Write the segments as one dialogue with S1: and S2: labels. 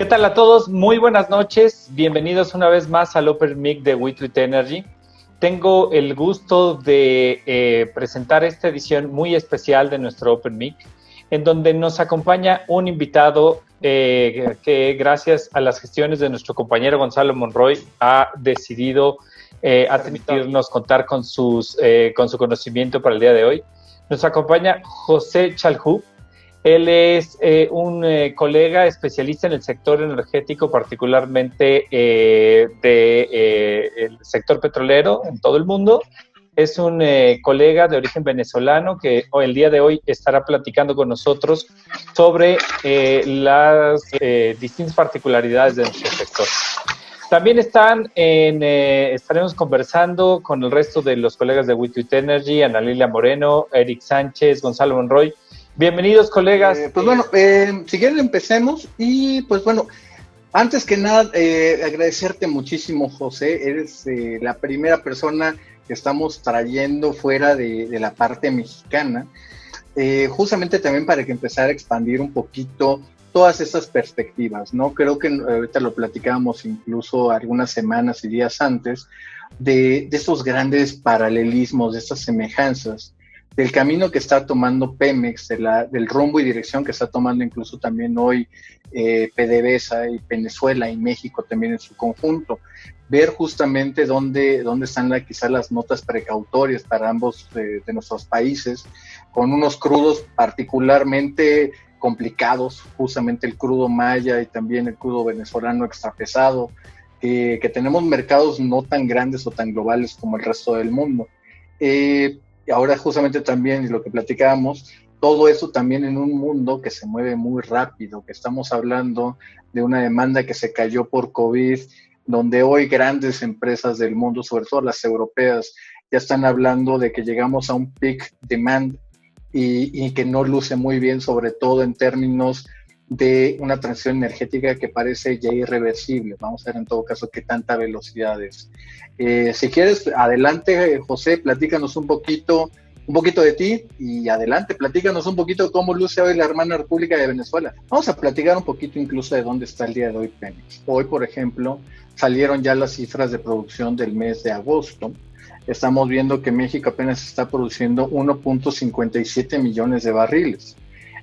S1: ¿Qué tal a todos? Muy buenas noches. Bienvenidos una vez más al Open Mic de WeTweet Energy. Tengo el gusto de presentar esta edición muy especial de nuestro Open Mic, en donde nos acompaña un invitado que gracias a las gestiones de nuestro compañero Gonzalo Monroy ha decidido permitirnos contar con su conocimiento para el día de hoy. Nos acompaña José Chalhub. Él es un colega especialista en el sector energético, particularmente del sector petrolero en todo el mundo. Es un colega de origen venezolano que el día de hoy estará platicando con nosotros sobre las distintas particularidades de nuestro sector. También estaremos conversando con el resto de los colegas de WeTweet Energy, Ana Lilia Moreno, Eric Sánchez, Gonzalo Monroy. Bienvenidos, colegas.
S2: Pues bueno, si quieren empecemos y pues bueno, antes que nada agradecerte muchísimo, José. Eres la primera persona que estamos trayendo fuera de la parte mexicana, justamente también para que empezara a expandir un poquito todas estas perspectivas, ¿no? Creo que ahorita lo platicábamos incluso algunas semanas y días antes de estos grandes paralelismos, de estas semejanzas, del camino que está tomando Pemex, del rumbo y dirección que está tomando incluso también hoy PDVSA y Venezuela y México también en su conjunto. Ver justamente dónde están quizás las notas precautorias para ambos de nuestros países, con unos crudos particularmente complicados, justamente el crudo maya y también el crudo venezolano extrapesado, que tenemos mercados no tan grandes o tan globales como el resto del mundo. Y ahora justamente también, y lo que platicábamos, todo eso también en un mundo que se mueve muy rápido, que estamos hablando de una demanda que se cayó por COVID, donde hoy grandes empresas del mundo, sobre todo las europeas, ya están hablando de que llegamos a un peak demand y que no luce muy bien, sobre todo en términos de una transición energética que parece ya irreversible. Vamos a ver en todo caso qué tanta velocidad es. Si quieres, adelante, José, platícanos un poquito de ti y adelante, platícanos un poquito cómo luce hoy la hermana República de Venezuela. Vamos a platicar un poquito incluso de dónde está el día de hoy Pemex. Hoy, por ejemplo, salieron ya las cifras de producción del mes de agosto. Estamos viendo que México apenas está produciendo 1.57 millones de barriles.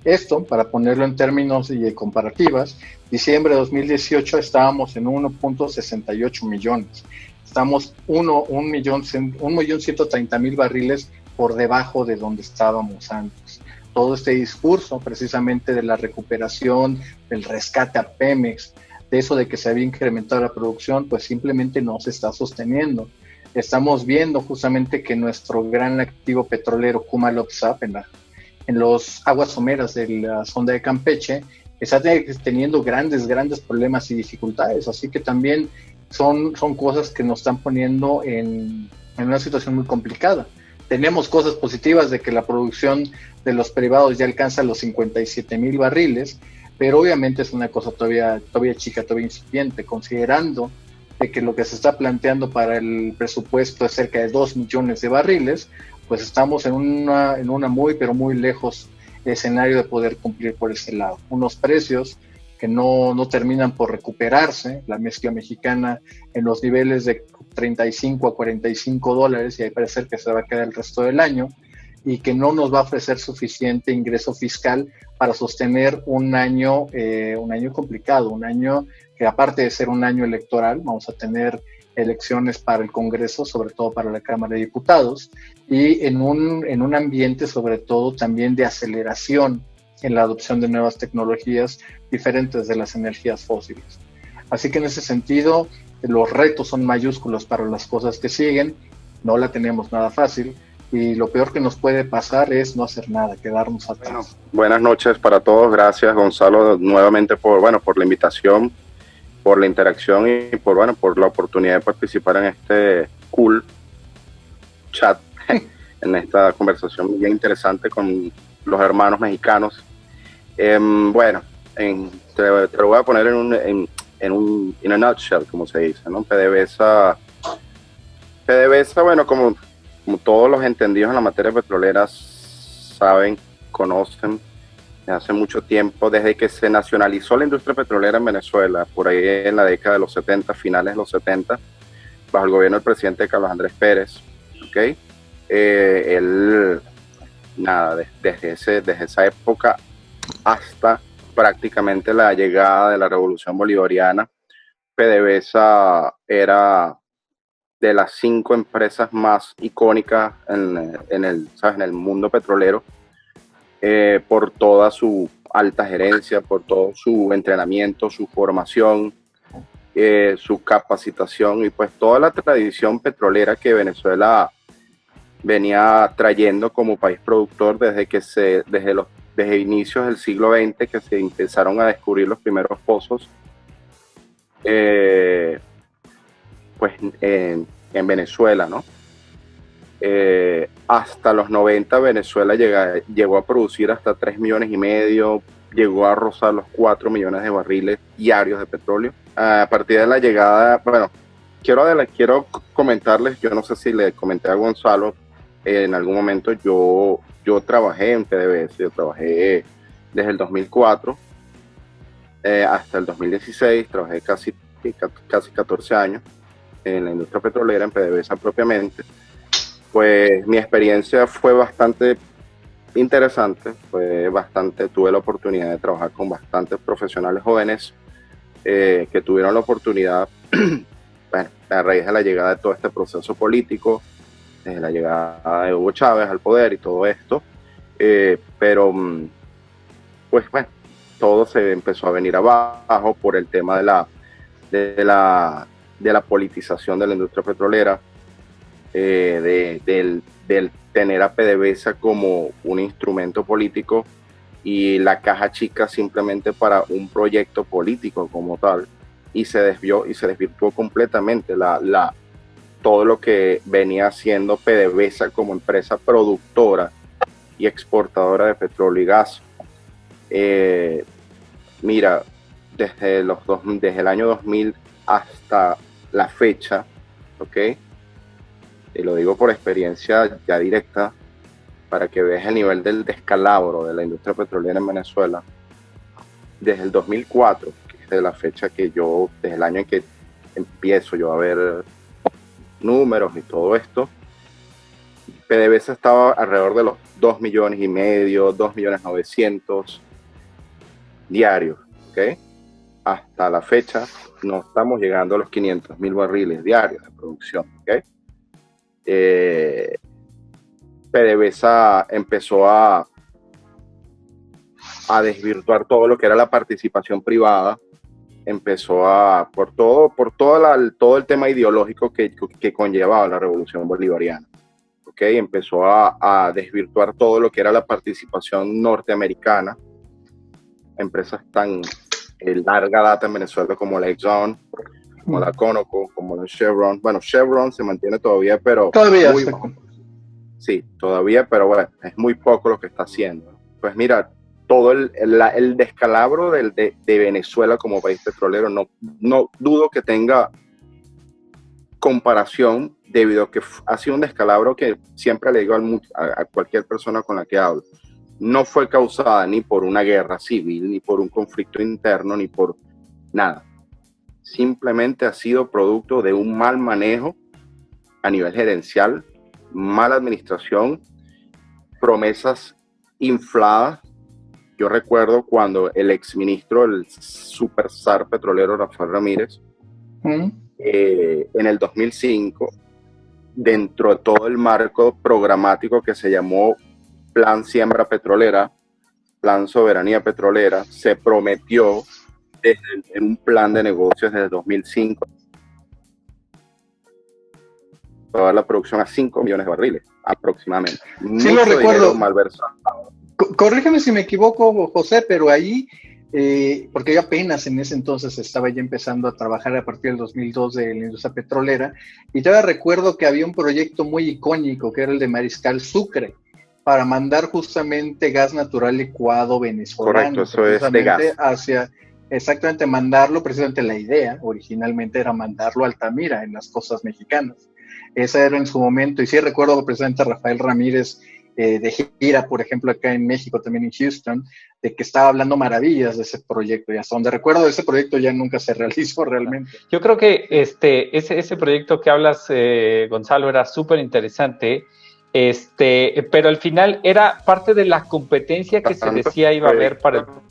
S2: Esto, para ponerlo en términos y comparativas, diciembre de 2018 estábamos en 1.68 millones. Estamos 1.130.000 barriles por debajo de donde estábamos antes. Todo este discurso precisamente de la recuperación, del rescate a Pemex, de eso de que se había incrementado la producción, pues simplemente no se está sosteniendo. Estamos viendo justamente que nuestro gran activo petrolero, Kumalop-Sap, en los aguas someras de la sonda de Campeche, está teniendo grandes problemas y dificultades, así que también son cosas que nos están poniendo en una situación muy complicada. Tenemos cosas positivas de que la producción de los privados ya alcanza los 57,000 barriles, pero obviamente es una cosa todavía chica, todavía incipiente, considerando de que lo que se está planteando para el presupuesto es cerca de 2 millones de barriles, pues estamos en una muy, pero muy lejos escenario de poder cumplir por ese lado. Unos precios que no terminan por recuperarse, la mezcla mexicana en los niveles de 35 a 45 dólares, y ahí parece que se va a quedar el resto del año, y que no nos va a ofrecer suficiente ingreso fiscal para sostener un año complicado, un año que aparte de ser un año electoral, vamos a tener elecciones para el Congreso, sobre todo para la Cámara de Diputados, y en un ambiente sobre todo también de aceleración en la adopción de nuevas tecnologías diferentes de las energías fósiles. Así que en ese sentido, los retos son mayúsculos para las cosas que siguen, no la tenemos nada fácil, y lo peor que nos puede pasar es no hacer nada, quedarnos atrás.
S3: Bueno, buenas noches para todos, gracias Gonzalo nuevamente por la invitación, por la interacción y por la oportunidad de participar en este cool chat, en esta conversación bien interesante con los hermanos mexicanos. Te lo voy a poner in a nutshell, como se dice, ¿no? PDVSA, bueno, como todos los entendidos en la materia petrolera saben, conocen, hace mucho tiempo, desde que se nacionalizó la industria petrolera en Venezuela, por ahí en la década de los 70, finales de los 70, bajo el gobierno del presidente Carlos Andrés Pérez, ¿ok? Él, nada, desde esa época hasta prácticamente la llegada de la Revolución Bolivariana, PDVSA era de las 5 empresas más icónicas en el mundo petrolero, por toda su alta gerencia, por todo su entrenamiento, su formación, su capacitación y pues toda la tradición petrolera que Venezuela venía trayendo como país productor desde inicios del siglo XX, que se empezaron a descubrir los primeros pozos, pues en Venezuela, ¿no? Hasta los 90 Venezuela llegó a producir hasta 3,5 millones, llegó a rozar los 4 millones de barriles diarios de petróleo. A partir de la llegada, bueno, quiero comentarles, yo no sé si le comenté a Gonzalo, en algún momento yo trabajé en PDVSA, yo trabajé desde el 2004 hasta el 2016, trabajé casi 14 años en la industria petrolera, en PDVSA propiamente. Pues mi experiencia fue bastante interesante, tuve la oportunidad de trabajar con bastantes profesionales jóvenes que tuvieron la oportunidad, bueno, a raíz de la llegada de todo este proceso político, desde la llegada de Hugo Chávez al poder y todo esto, pero pues bueno, todo se empezó a venir abajo por el tema de la politización de la industria petrolera, del tener a PDVSA como un instrumento político y la caja chica simplemente para un proyecto político como tal, y se desvirtuó completamente todo lo que venía haciendo PDVSA como empresa productora y exportadora de petróleo y gas. Mira, desde el año 2000 hasta la fecha, ¿ok? Y lo digo por experiencia ya directa, para que veas el nivel del descalabro de la industria petrolera en Venezuela. Desde el 2004, que es de la fecha desde el año en que empiezo yo a ver números y todo esto, PDVSA estaba alrededor de los 2,5 millones, 2,900,000 diarios, ¿ok? Hasta la fecha no estamos llegando a los 500,000 barriles diarios de producción, ¿ok? PDVSA empezó a desvirtuar todo lo que era la participación privada, empezó por todo el tema ideológico que conllevaba la Revolución Bolivariana, ¿okay? Empezó a desvirtuar todo lo que era la participación norteamericana, empresas tan larga data en Venezuela como la Exxon, como la Conoco, como la Chevron. Bueno, Chevron se mantiene todavía, pero
S2: todavía
S3: sí, todavía, pero bueno, es muy poco lo que está haciendo. Pues mira, todo el descalabro de Venezuela como país petrolero, no dudo que tenga comparación, debido a que ha sido un descalabro que siempre le digo a cualquier persona con la que hablo, no fue causada ni por una guerra civil, ni por un conflicto interno, ni por nada. Simplemente ha sido producto de un mal manejo a nivel gerencial, mala administración, promesas infladas. Yo recuerdo cuando el exministro, el super zar petrolero Rafael Ramírez, en el 2005, dentro de todo el marco programático que se llamó Plan Siembra Petrolera, Plan Soberanía Petrolera, se prometió en un plan de negocios desde 2005 toda la producción a 5 millones de barriles aproximadamente.
S2: Sí, lo recuerdo. Corrígeme si me equivoco, José, pero ahí, porque yo apenas en ese entonces estaba ya empezando a trabajar a partir del 2002 de la industria petrolera, y todavía recuerdo que había un proyecto muy icónico que era el de Mariscal Sucre, para mandar justamente gas natural licuado venezolano.
S3: Correcto, eso es de gas.
S2: Exactamente, mandarlo, precisamente la idea originalmente era mandarlo a Altamira, en las costas mexicanas. Esa era en su momento, y sí recuerdo precisamente a Rafael Ramírez de gira, por ejemplo, acá en México, también en Houston, de que estaba hablando maravillas de ese proyecto, y hasta donde recuerdo, ese proyecto ya nunca se realizó realmente.
S1: Yo creo que ese proyecto que hablas, Gonzalo, era súper interesante, pero al final era parte de la competencia que se decía iba a haber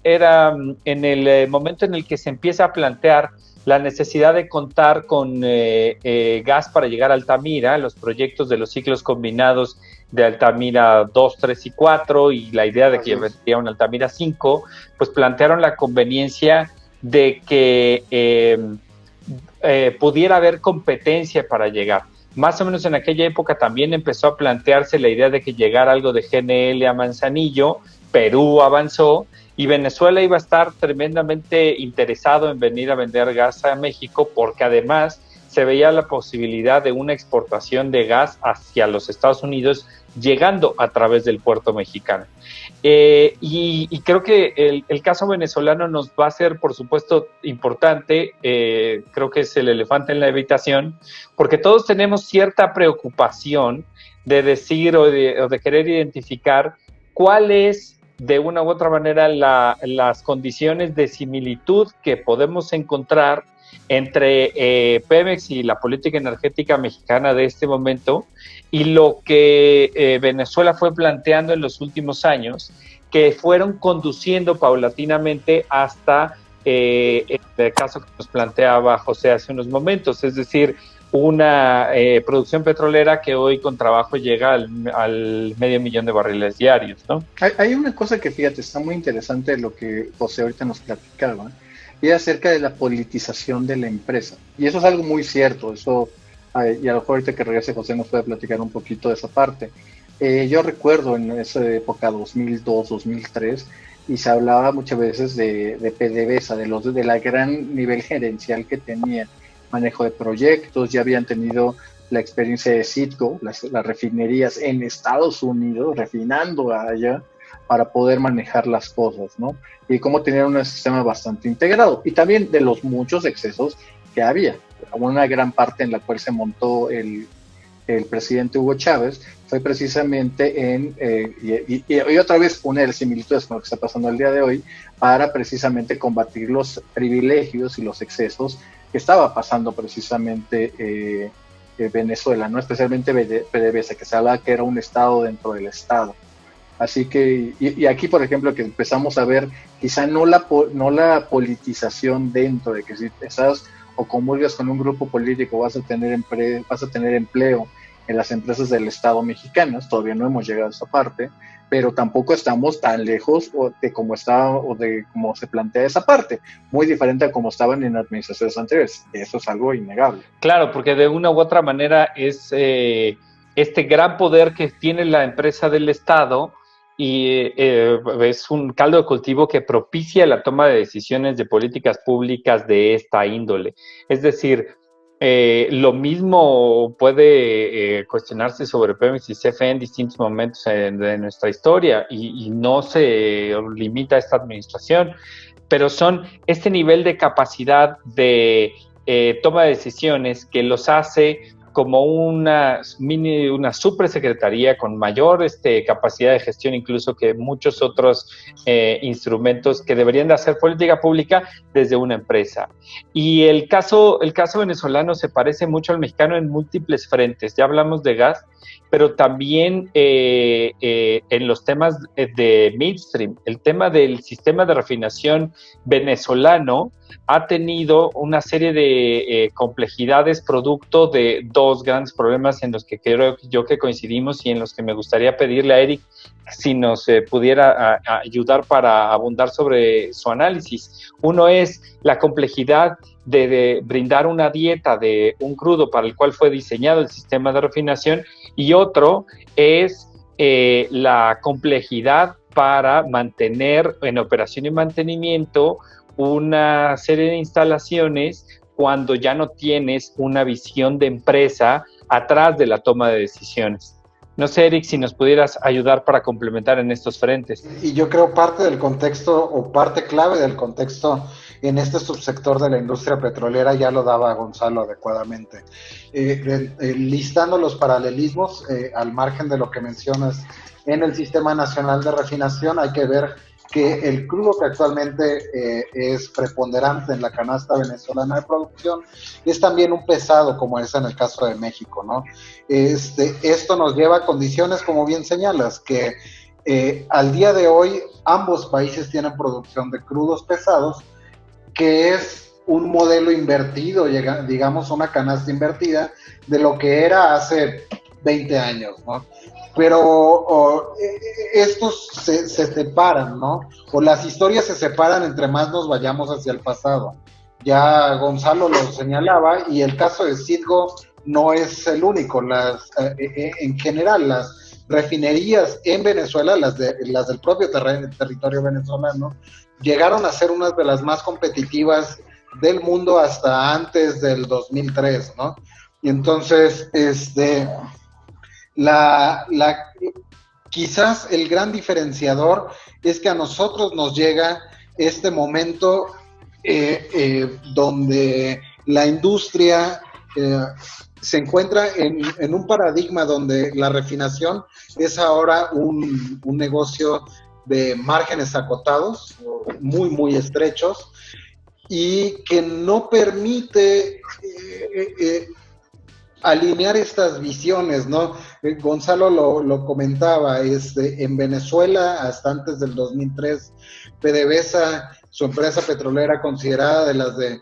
S1: era en el momento en el que se empieza a plantear la necesidad de contar con gas para llegar a Altamira, los proyectos de los ciclos combinados de Altamira 2, 3 y 4, y la idea de que vendría un Altamira 5, pues plantearon la conveniencia de que pudiera haber competencia para llegar. Más o menos en aquella época también empezó a plantearse la idea de que llegara algo de GNL a Manzanillo, Perú avanzó, y Venezuela iba a estar tremendamente interesado en venir a vender gas a México, porque además se veía la posibilidad de una exportación de gas hacia los Estados Unidos, llegando a través del puerto mexicano. Y creo que el caso venezolano nos va a ser, por supuesto, importante. Creo que es el elefante en la habitación, porque todos tenemos cierta preocupación de decir o de querer identificar cuál es, de una u otra manera, las condiciones de similitud que podemos encontrar entre Pemex y la política energética mexicana de este momento, y lo que Venezuela fue planteando en los últimos años, que fueron conduciendo paulatinamente hasta el caso que nos planteaba José hace unos momentos, es decir, una producción petrolera que hoy con trabajo llega al 500,000 de barriles diarios, ¿no?
S2: Hay una cosa que, fíjate, está muy interesante de lo que José ahorita nos platicaba, y es acerca de la politización de la empresa. Y eso es algo muy cierto, eso, y a lo mejor ahorita que regrese José nos puede platicar un poquito de esa parte. Yo recuerdo en esa época, 2002, 2003, y se hablaba muchas veces de PDVSA, de la gran nivel gerencial que tenía, manejo de proyectos, ya habían tenido la experiencia de Citgo, las refinerías en Estados Unidos, refinando allá para poder manejar las cosas, ¿no? Y cómo tener un sistema bastante integrado, y también de los muchos excesos que había. Una gran parte en la cual se montó el presidente Hugo Chávez fue precisamente y otra vez una de las similitudes con lo que está pasando el día de hoy, para precisamente combatir los privilegios y los excesos que estaba pasando precisamente Venezuela, ¿no? Especialmente PDVSA, que se hablaba que era un estado dentro del estado. Así que, y aquí, por ejemplo, que empezamos a ver quizá no la politización dentro de que si estás o comulgas con un grupo político vas a tener empleo en las empresas del Estado mexicanas. Todavía no hemos llegado a esa parte, pero tampoco estamos tan lejos de cómo se plantea esa parte, muy diferente a cómo estaban en administraciones anteriores. Eso es algo innegable.
S1: Claro, porque de una u otra manera es este gran poder que tiene la empresa del Estado, y es un caldo de cultivo que propicia la toma de decisiones de políticas públicas de esta índole. Es decir, lo mismo puede cuestionarse sobre Pemex y CFE en distintos momentos de nuestra historia, y no se limita a esta administración, pero son este nivel de capacidad de toma de decisiones que los hace como una supersecretaría con mayor capacidad de gestión incluso que muchos otros instrumentos que deberían de hacer política pública desde una empresa. Y el caso venezolano se parece mucho al mexicano en múltiples frentes. Ya hablamos de gas, pero también en los temas de midstream. El tema del sistema de refinación venezolano ha tenido una serie de complejidades producto de dos grandes problemas en los que creo yo que coincidimos, y en los que me gustaría pedirle a Eric si nos pudiera ayudar para abundar sobre su análisis. Uno es la complejidad de brindar una dieta de un crudo para el cual fue diseñado el sistema de refinación, y otro es la complejidad para mantener en operación y mantenimiento una serie de instalaciones cuando ya no tienes una visión de empresa atrás de la toma de decisiones. No sé, Eric, si nos pudieras ayudar para complementar en estos frentes.
S4: Y yo creo parte del contexto, o parte clave del contexto en este subsector de la industria petrolera, ya lo daba Gonzalo adecuadamente. Listando los paralelismos, al margen de lo que mencionas, en el Sistema Nacional de Refinación hay que ver que el crudo que actualmente es preponderante en la canasta venezolana de producción es también un pesado, como es en el caso de México, ¿no? Esto nos lleva a condiciones, como bien señalas, que al día de hoy ambos países tienen producción de crudos pesados, que es un modelo invertido, digamos una canasta invertida de lo que era hace 20 años, ¿no? Pero estos se separan, ¿no? O las historias se separan entre más nos vayamos hacia el pasado. Ya Gonzalo lo señalaba, y el caso de Citgo no es el único. En general, las refinerías en Venezuela, las del propio territorio venezolano, llegaron a ser unas de las más competitivas del mundo hasta antes del 2003, ¿no? Y entonces, quizás el gran diferenciador es que a nosotros nos llega este momento donde la industria se encuentra en un paradigma donde la refinación es ahora un negocio de márgenes acotados, muy, muy estrechos, y que no permite alinear estas visiones, ¿no? Gonzalo lo comentaba, en Venezuela, hasta antes del 2003, PDVSA, su empresa petrolera considerada de las de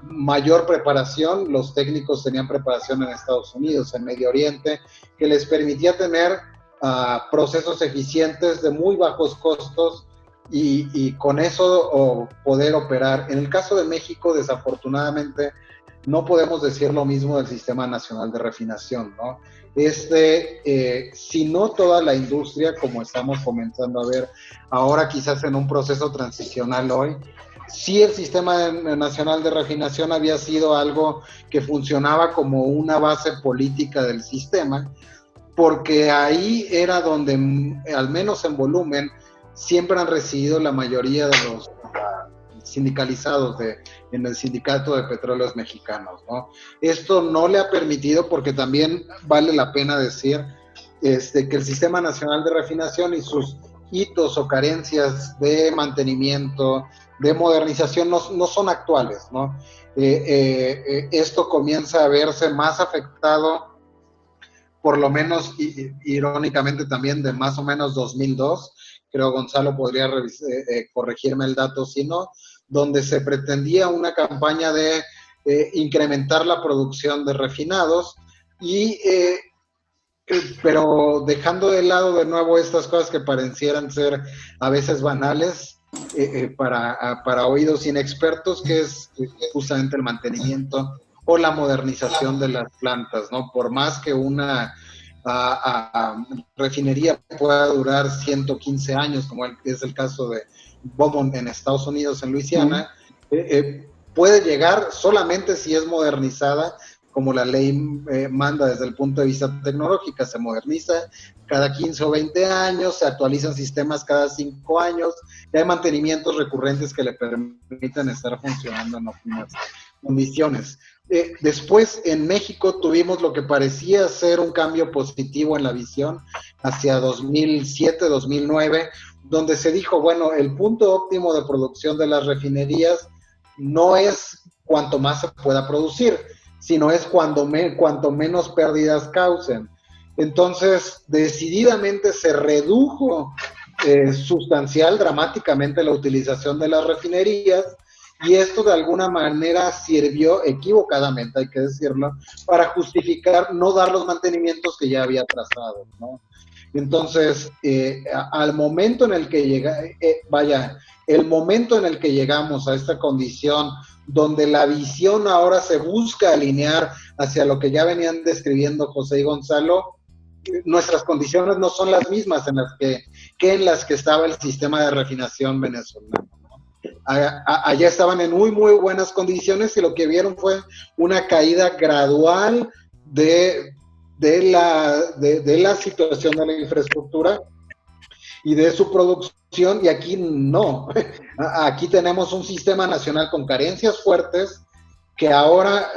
S4: mayor preparación, los técnicos tenían preparación en Estados Unidos, en Medio Oriente, que les permitía tener procesos eficientes de muy bajos costos y con eso poder operar. En el caso de México, desafortunadamente, no podemos decir lo mismo del Sistema Nacional de Refinación, ¿no? Si no toda la industria, como estamos comenzando a ver ahora, quizás en un proceso transicional hoy, sí el Sistema Nacional de Refinación había sido algo que funcionaba como una base política del sistema, porque ahí era donde, al menos en volumen, siempre han residido la mayoría de los sindicalizados en el Sindicato de Petróleos Mexicanos, ¿no? Esto no le ha permitido, porque también vale la pena decir que el Sistema Nacional de Refinación y sus hitos o carencias de mantenimiento, de modernización, no son actuales, ¿no? Esto comienza a verse más afectado, por lo menos irónicamente también, de más o menos 2002, creo Gonzalo podría corregirme el dato si no, donde se pretendía una campaña de incrementar la producción de refinados, pero dejando de lado de nuevo estas cosas que parecieran ser a veces banales para oídos inexpertos, que es justamente el mantenimiento o la modernización de las plantas, ¿no? Por más que una refinería pueda durar 115 años, como es el caso de Beaumont en Estados Unidos, en Luisiana, puede llegar solamente si es modernizada, como la ley manda desde el punto de vista tecnológico. Se moderniza cada 15 o 20 años, se actualizan sistemas cada 5 años, y hay mantenimientos recurrentes que le permiten estar funcionando en óptimas condiciones. Después, en México, tuvimos lo que parecía ser un cambio positivo en la visión hacia 2007, 2009, donde se dijo, bueno, el punto óptimo de producción de las refinerías no es cuanto más se pueda producir, sino es cuanto menos pérdidas causen. Entonces, decididamente se redujo dramáticamente la utilización de las refinerías, y esto de alguna manera sirvió, equivocadamente hay que decirlo, para justificar no dar los mantenimientos que ya había trazado, ¿no? Entonces, al momento en el que el momento en el que llegamos a esta condición donde la visión ahora se busca alinear hacia lo que ya venían describiendo José y Gonzalo, nuestras condiciones no son las mismas en las que estaba el sistema de refinación venezolano, ¿no? Allá estaban en muy, muy buenas condiciones, y lo que vieron fue una caída gradual de la situación de la infraestructura, y de su producción, y aquí no. Aquí tenemos un sistema nacional con carencias fuertes que ahora,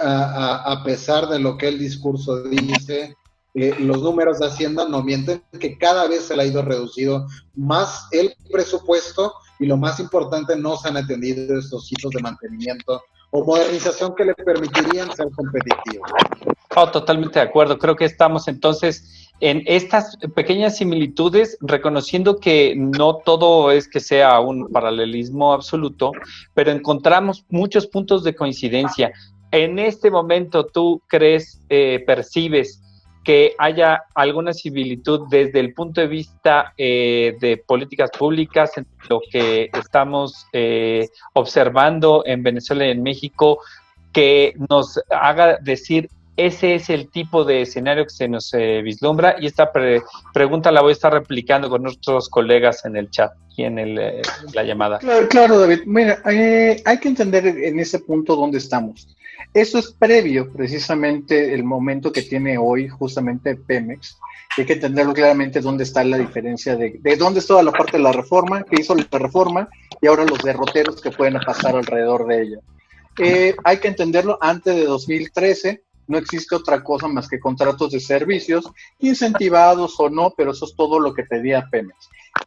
S4: a pesar de lo que el discurso dice, los números de Hacienda no mienten, que cada vez se le ha ido reducido más el presupuesto y lo más importante, no se han atendido estos hitos de mantenimiento o modernización que le permitirían ser competitivos.
S1: Oh, totalmente de acuerdo. Creo que estamos entonces en estas pequeñas similitudes, reconociendo que no todo es que sea un paralelismo absoluto, pero encontramos muchos puntos de coincidencia. En este momento, ¿tú crees, percibes que haya alguna similitud desde el punto de vista de políticas públicas en lo que estamos observando en Venezuela y en México, que nos haga decir ese es el tipo de escenario que se nos vislumbra? Y esta pregunta la voy a estar replicando con nuestros colegas en el chat y en la llamada.
S2: Claro, David. Mira, hay que entender en ese punto dónde estamos. Eso es previo, precisamente, el momento que tiene hoy justamente Pemex. Hay que entenderlo claramente dónde está la diferencia de dónde es toda la parte de la reforma, que hizo la reforma, y ahora los derroteros que pueden pasar alrededor de ella. Hay que entenderlo antes de 2013. No existe otra cosa más que contratos de servicios, incentivados o no, pero eso es todo lo que pedía Pemex.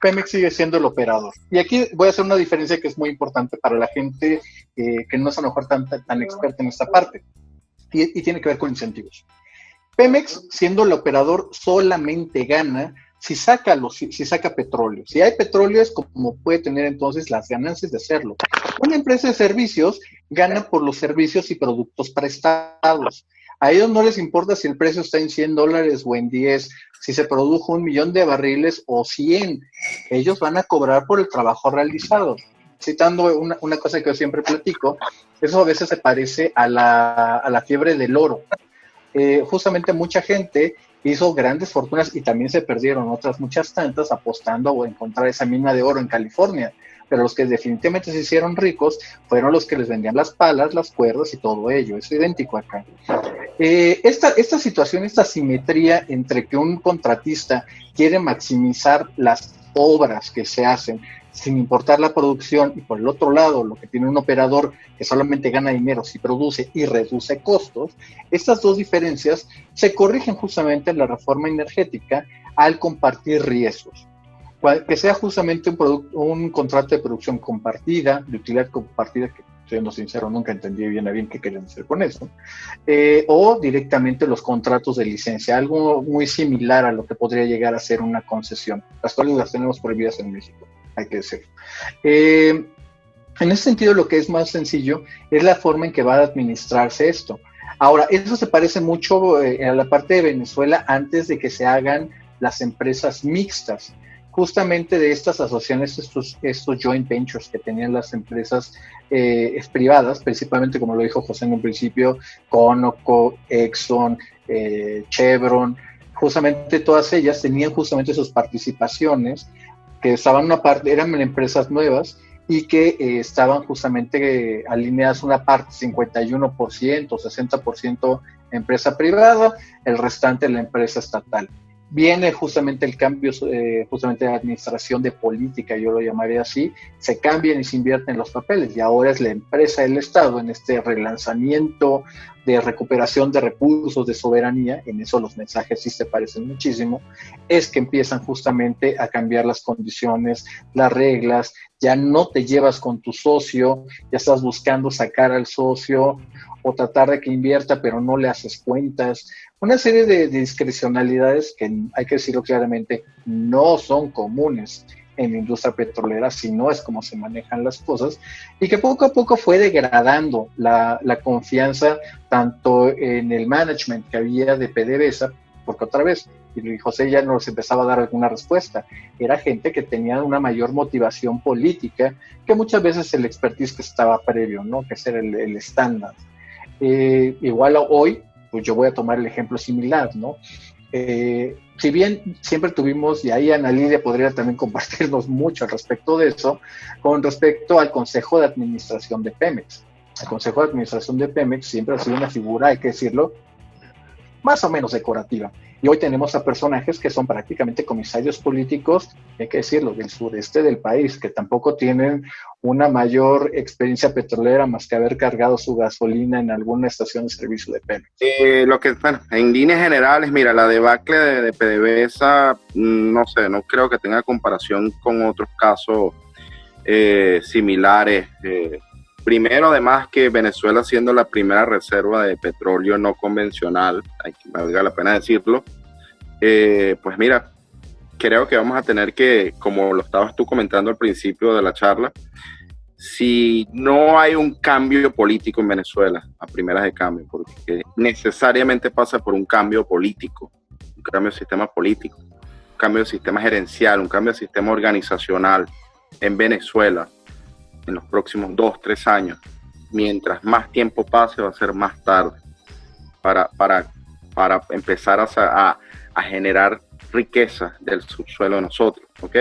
S2: Pemex sigue siendo el operador. Y aquí voy a hacer una diferencia que es muy importante para la gente que no es a lo mejor tan experta en esta parte, y tiene que ver con incentivos. Pemex, siendo el operador, solamente gana si saca petróleo. Si hay petróleo es como puede tener entonces las ganancias de hacerlo. Una empresa de servicios gana por los servicios y productos prestados. A ellos no les importa si el precio está en $100 o en 10, si se produjo 1 millón de barriles o 100. Ellos van a cobrar por el trabajo realizado. Citando una cosa que yo siempre platico, eso a veces se parece a la fiebre del oro. Justamente mucha gente hizo grandes fortunas y también se perdieron otras muchas tantas apostando a encontrar esa mina de oro en California. Pero los que definitivamente se hicieron ricos fueron los que les vendían las palas, las cuerdas y todo ello. Es idéntico acá. Esta situación, esta simetría entre que un contratista quiere maximizar las obras que se hacen sin importar la producción, y por el otro lado lo que tiene un operador que solamente gana dinero si produce y reduce costos, estas dos diferencias se corrigen justamente en la reforma energética al compartir riesgos. Que sea justamente un contrato de producción compartida, de utilidad compartida, que siendo sincero nunca entendí bien a bien qué querían hacer con eso, o directamente los contratos de licencia, algo muy similar a lo que podría llegar a ser una concesión, las cuales las tenemos prohibidas en México, hay que decirlo. En ese sentido, lo que es más sencillo es la forma en que va a administrarse esto. Ahora, eso se parece mucho a la parte de Venezuela antes de que se hagan las empresas mixtas. Justamente de estas asociaciones, estos joint ventures que tenían las empresas privadas, principalmente, como lo dijo José en un principio, Conoco, Exxon, Chevron, justamente todas ellas tenían justamente sus participaciones, que estaban eran empresas nuevas y que estaban justamente alineadas una parte 51%, 60% empresa privada, el restante la empresa estatal. Viene justamente el cambio justamente de administración de política, yo lo llamaría así, se cambian y se invierten los papeles y ahora es la empresa del Estado en este relanzamiento de recuperación de recursos, de soberanía, en eso los mensajes sí se parecen muchísimo, es que empiezan justamente a cambiar las condiciones, las reglas, ya no te llevas con tu socio, ya estás buscando sacar al socio o tratar de que invierta, pero no le haces cuentas. Una serie de discrecionalidades que hay que decirlo claramente, no son comunes en la industria petrolera, si no es como se manejan las cosas, y que poco a poco fue degradando la confianza tanto en el management que había de PDVSA, porque otra vez, y José ya nos empezaba a dar alguna respuesta, era gente que tenía una mayor motivación política que muchas veces el expertise que estaba previo, ¿no? Que ese era el estándar. Igual hoy, pues yo voy a tomar el ejemplo similar, ¿no? Si bien siempre tuvimos, y ahí Ana Lidia podría también compartirnos mucho al respecto de eso, con respecto al Consejo de Administración de Pemex. El Consejo de Administración de Pemex siempre ha sido una figura, hay que decirlo, más o menos decorativa. Y hoy tenemos a personajes que son prácticamente comisarios políticos, hay que decirlo, del sureste del país, que tampoco tienen una mayor experiencia petrolera más que haber cargado su gasolina en alguna estación de servicio de Pemex.
S3: Bueno, en líneas generales, mira, la debacle de PDVSA, no sé, no creo que tenga comparación con otros casos similares. Primero, además, que Venezuela, siendo la primera reserva de petróleo no convencional, valga la pena decirlo, pues mira, creo que vamos a tener que, como lo estabas tú comentando al principio de la charla, si no hay un cambio político en Venezuela, a primeras de cambio, porque necesariamente pasa por un cambio político, un cambio de sistema político, un cambio de sistema gerencial, un cambio de sistema organizacional en Venezuela en los próximos 2-3 años. Mientras más tiempo pase, va a ser más tarde para empezar a generar riqueza del subsuelo de nosotros, ¿ok?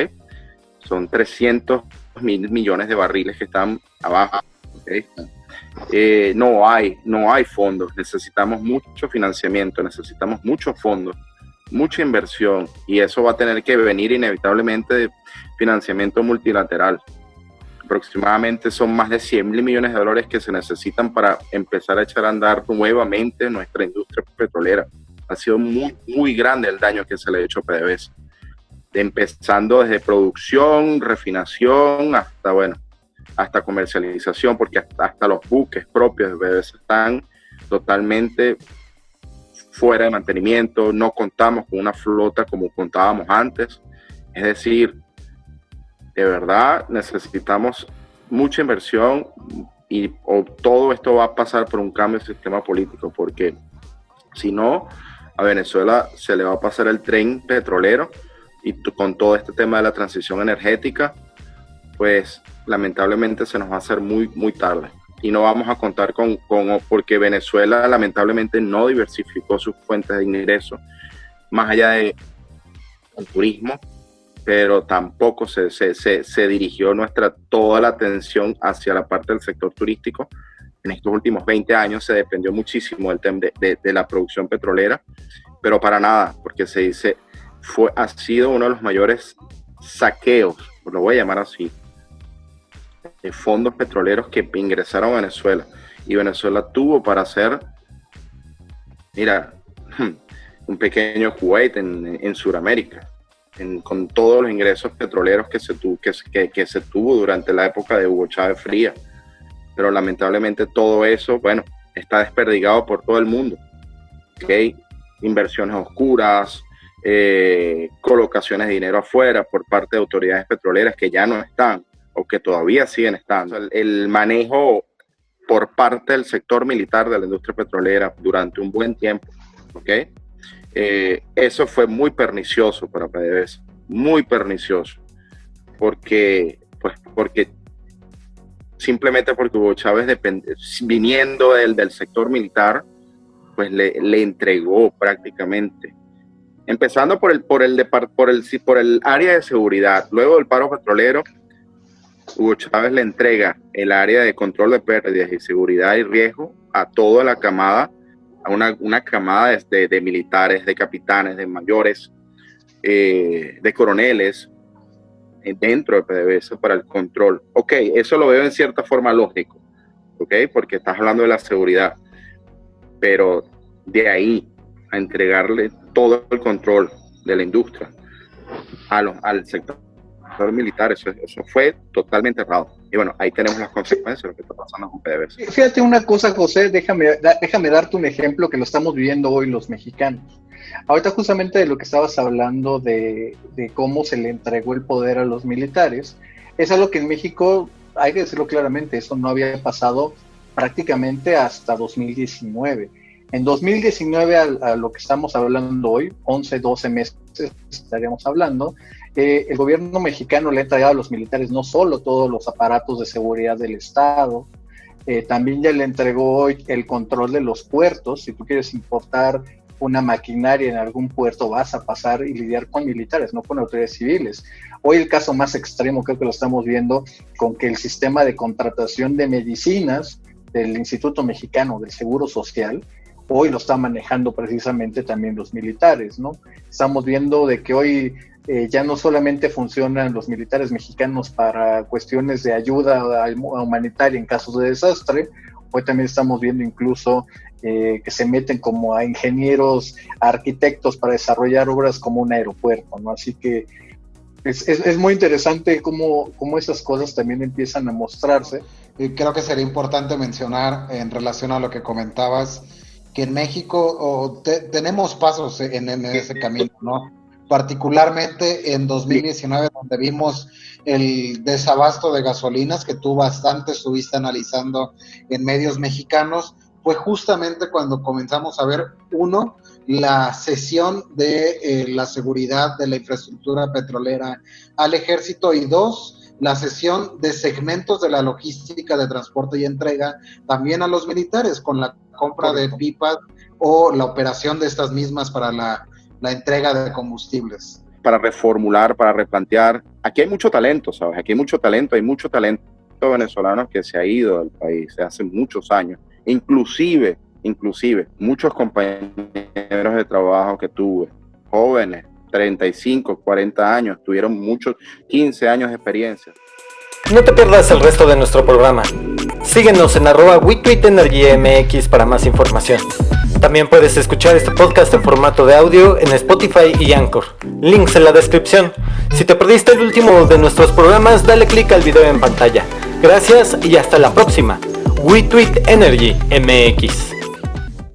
S3: Son 300 mil millones de barriles que están abajo, ¿okay? No hay fondos, necesitamos mucho financiamiento, necesitamos muchos fondos, mucha inversión, y eso va a tener que venir inevitablemente de financiamiento multilateral. Aproximadamente son más de 100 mil millones de dólares que se necesitan para empezar a echar a andar nuevamente nuestra industria petrolera. Ha sido muy, muy grande el daño que se le ha hecho a PDVSA. Empezando desde producción, refinación, hasta comercialización, porque hasta los buques propios de PDVSA están totalmente fuera de mantenimiento, no contamos con una flota como contábamos antes. Es decir, de verdad necesitamos mucha inversión todo esto va a pasar por un cambio de sistema político, porque si no, a Venezuela se le va a pasar el tren petrolero, y con todo este tema de la transición energética, pues lamentablemente se nos va a hacer muy, muy tarde. Y no vamos a contar porque Venezuela lamentablemente no diversificó sus fuentes de ingresos, más allá del turismo, pero tampoco se dirigió toda la atención hacia la parte del sector turístico. En estos últimos 20 años se dependió muchísimo del tema de la producción petrolera, pero para nada, porque ha sido uno de los mayores saqueos, lo voy a llamar así, de fondos petroleros que ingresaron a Venezuela. Y Venezuela tuvo para hacer, mira, un pequeño Kuwait en Sudamérica, con todos los ingresos petroleros que se tuvo durante la época de Hugo Chávez Frías. Pero lamentablemente todo eso, está desperdigado por todo el mundo. ¿Okay? Inversiones oscuras, colocaciones de dinero afuera por parte de autoridades petroleras que ya no están o que todavía siguen estando. El manejo por parte del sector militar de la industria petrolera durante un buen tiempo, ¿okay? Eso fue muy pernicioso para PDVSA, muy pernicioso, porque simplemente porque Hugo Chávez, viniendo del sector militar, pues le entregó prácticamente, empezando por el área de seguridad. Luego del paro petrolero, Hugo Chávez le entrega el área de control de pérdidas y seguridad y riesgo a toda la camada, a una camada de militares, de capitanes, de mayores, de coroneles, dentro de PDVSA para el control. Ok, eso lo veo en cierta forma lógico, ok, porque estás hablando de la seguridad, pero de ahí a entregarle todo el control de la industria al sector militar, eso fue totalmente errado. Y ahí tenemos las consecuencias de lo que está pasando con PDVSA.
S2: Fíjate una cosa, José, déjame darte un ejemplo que lo estamos viviendo hoy los mexicanos. Ahorita justamente de lo que estabas hablando de cómo se le entregó el poder a los militares, es algo que en México, hay que decirlo claramente, eso no había pasado prácticamente hasta 2019. En 2019, a lo que estamos hablando hoy, 11, 12 meses estaríamos hablando, el gobierno mexicano le ha entregado a los militares no solo todos los aparatos de seguridad del Estado, también ya le entregó hoy el control de los puertos. Si tú quieres importar una maquinaria en algún puerto, vas a pasar y lidiar con militares, no con autoridades civiles. Hoy el caso más extremo creo que lo estamos viendo con que el sistema de contratación de medicinas del Instituto Mexicano del Seguro Social, hoy lo está manejando precisamente también los militares, ¿no? Estamos viendo de que hoy ya no solamente funcionan los militares mexicanos para cuestiones de ayuda humanitaria en casos de desastre, hoy también estamos viendo incluso que se meten como a ingenieros, a arquitectos para desarrollar obras como un aeropuerto, ¿no? Así que es muy interesante cómo esas cosas también empiezan a mostrarse.
S4: Creo que sería importante mencionar en relación a lo que comentabas, que en México tenemos pasos en ese camino, ¿no? Particularmente en 2019, donde vimos el desabasto de gasolinas, que tú bastante estuviste analizando en medios mexicanos, fue justamente cuando comenzamos a ver, uno, la cesión de la seguridad de la infraestructura petrolera al ejército, y dos, la cesión de segmentos de la logística de transporte y entrega también a los militares, con la compra de pipas o la operación de estas mismas para la entrega de combustibles.
S3: Para reformular, para replantear. Aquí hay mucho talento, ¿sabes? Aquí hay mucho talento venezolano que se ha ido del país hace muchos años. Inclusive, muchos compañeros de trabajo que tuve, jóvenes, 35, 40 años, tuvieron muchos, 15 años de experiencia.
S5: No te pierdas el resto de nuestro programa. Síguenos en @WeTweetEnergyMX para más información. También puedes escuchar este podcast en formato de audio en Spotify y Anchor. Links en la descripción. Si te perdiste el último de nuestros programas, dale click al video en pantalla. Gracias y hasta la próxima. WeTweetEnergyMX.